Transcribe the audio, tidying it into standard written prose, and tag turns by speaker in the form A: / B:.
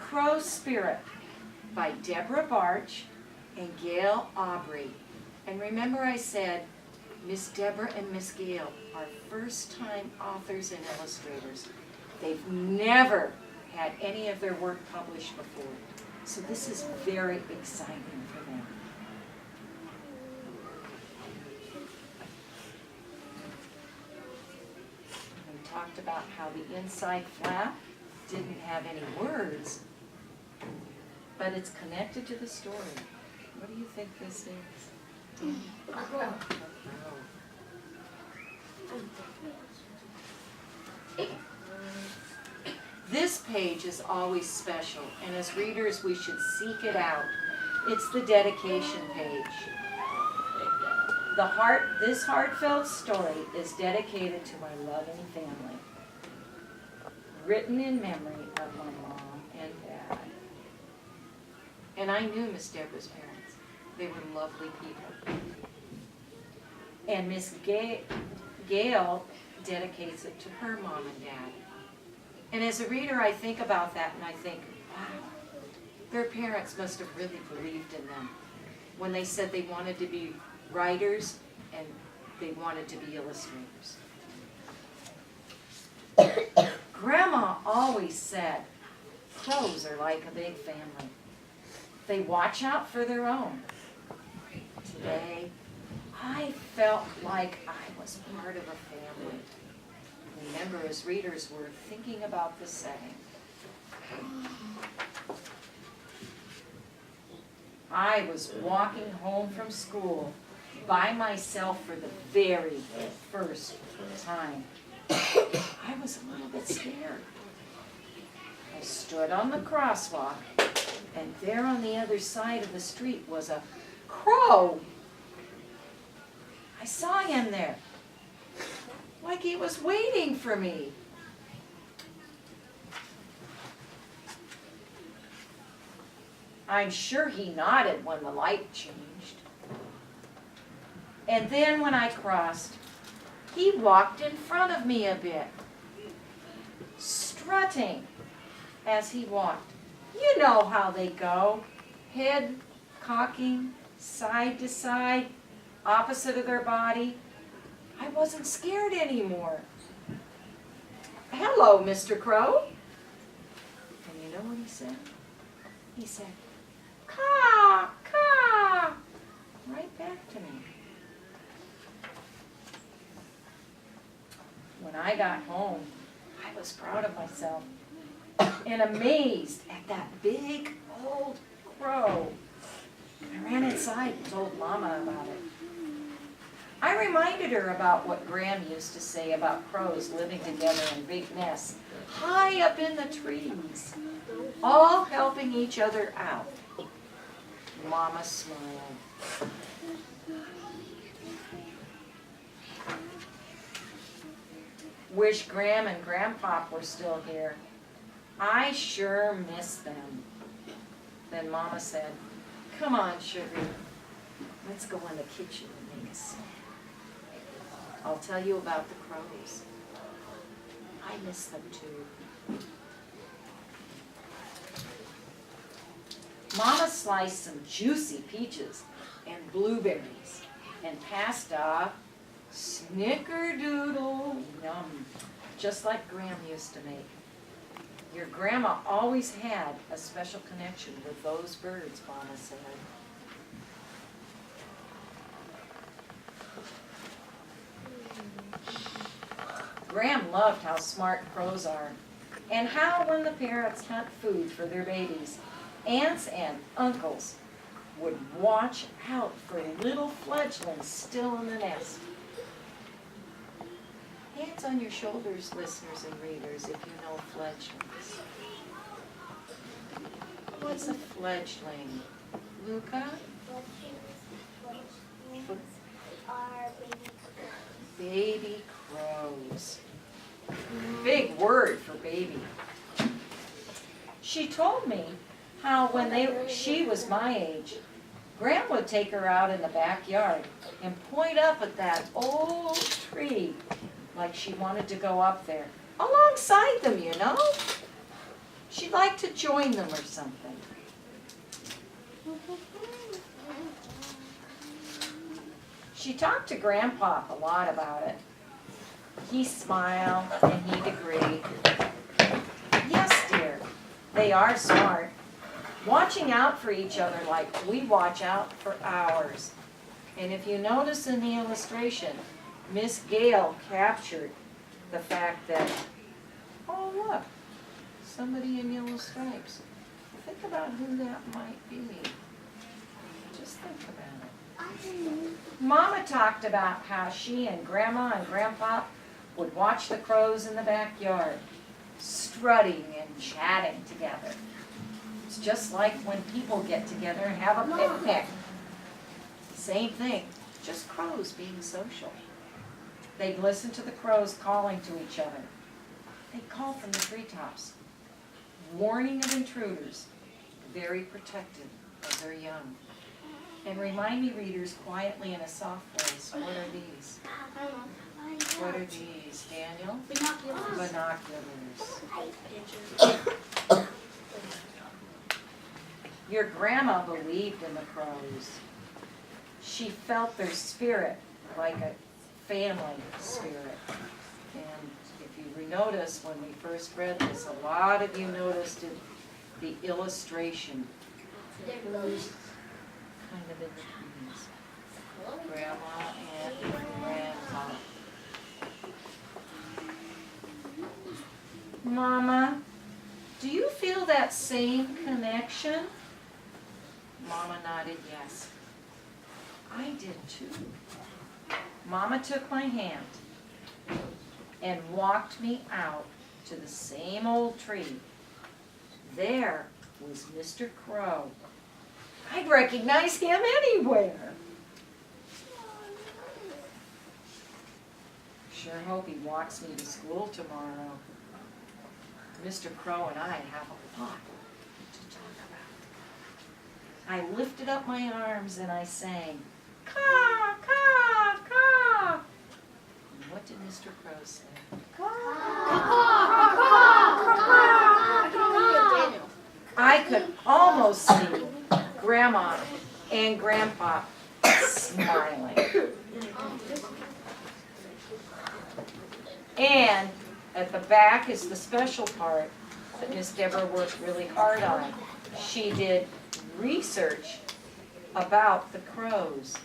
A: Crow Spirit by Debra Bartsch and Gael Abary. And remember I said Miss Debra and Miss Gael are first-time authors and illustrators. They've never had any of their work published before. So this is very exciting for them. We talked about how the inside flap didn't have any words, but it's connected to the story. What do you think this is?
B: A crow.
A: This page is always special, and as readers we should seek it out. It's the dedication page. This heartfelt story is dedicated to my loving family, written in memory of my mom and dad. And I knew Miss Debra's parents. They were lovely people. And Miss Gael dedicates it to her mom and dad. And as a reader, I think about that and I think, wow, their parents must have really believed in them when they said they wanted to be writers and they wanted to be illustrators. Grandma always said, crows are like a big family. They watch out for their own. Today, I felt like I was part of a family. Remember, as readers, we're thinking about the setting. I was walking home from school by myself for the very first time. I was a little bit scared. I stood on the crosswalk, and there on the other side of the street was a crow. I saw him there, like he was waiting for me. I'm sure he nodded when the light changed. And then when I crossed, he walked in front of me a bit, strutting as he walked. You know how they go, head cocking side to side, opposite of their body. I wasn't scared anymore. Hello, Mr. Crow. And you know what he said? He said, caw, caw, right back to me. When I got home, I was proud of myself and amazed at that big old crow. I ran inside and told Mama about it. I reminded her about what Graham used to say about crows living together in big nests, high up in the trees, all helping each other out. Mama smiled. Wish Graham and Grandpop were still here. I sure miss them. Then Mama said, come on, sugar, let's go in the kitchen and make a snack. I'll tell you about the crows. I miss them too. Mama sliced some juicy peaches and blueberries and passed a snickerdoodle, yum, just like Graham used to make. Your grandma always had a special connection with those birds, Mama said. Graham loved how smart crows are, and how when the parents hunt food for their babies, aunts and uncles would watch out for little fledglings still in the nest. Hands on your shoulders, listeners and readers, if you know fledglings. What's a fledgling? Luca?
B: Are
A: Baby crows. Big word for baby. She told me how when she was my age, Graham would take her out in the backyard and point up at that old tree like she wanted to go up there. Alongside them, you know. She'd like to join them or something. She talked to Grandpa a lot about it. He smiled and he'd agree. Yes, dear, they are smart, watching out for each other like we watch out for ours. And if you notice in the illustration, Miss Gael captured the fact that, oh look, somebody in yellow stripes. Think about who that might be. Just think about it. Mama talked about how she and Grandma and Grandpa would watch the crows in the backyard, strutting and chatting together. It's just like when people get together and have a picnic. Same thing, just crows being social. They'd listen to the crows calling to each other. They'd call from the treetops, warning of intruders, very protective of their young. And remind me, readers, quietly in a soft voice, what are these? What are these, Daniel?
B: Binoculars.
A: Binoculars. Your grandma believed in the crows. She felt their spirit like a family spirit. And if you notice, when we first read this, a lot of you noticed in the illustration, kind of in the trees. Grandma and Grandpa. Mama, do you feel that same connection? Mama nodded yes. I did too. Mama took my hand and walked me out to the same old tree. There was Mr. Crow. I'd recognize him anywhere. Sure hope he walks me to school tomorrow. Mr. Crow and I have a lot to talk about. I lifted up my arms and I sang, caw, caw, caw. And what did Mr. Crow say? I could almost see Grandma and Grandpa smiling. And at the back is the special part that Miss Debra worked really hard on. She did research about the crows.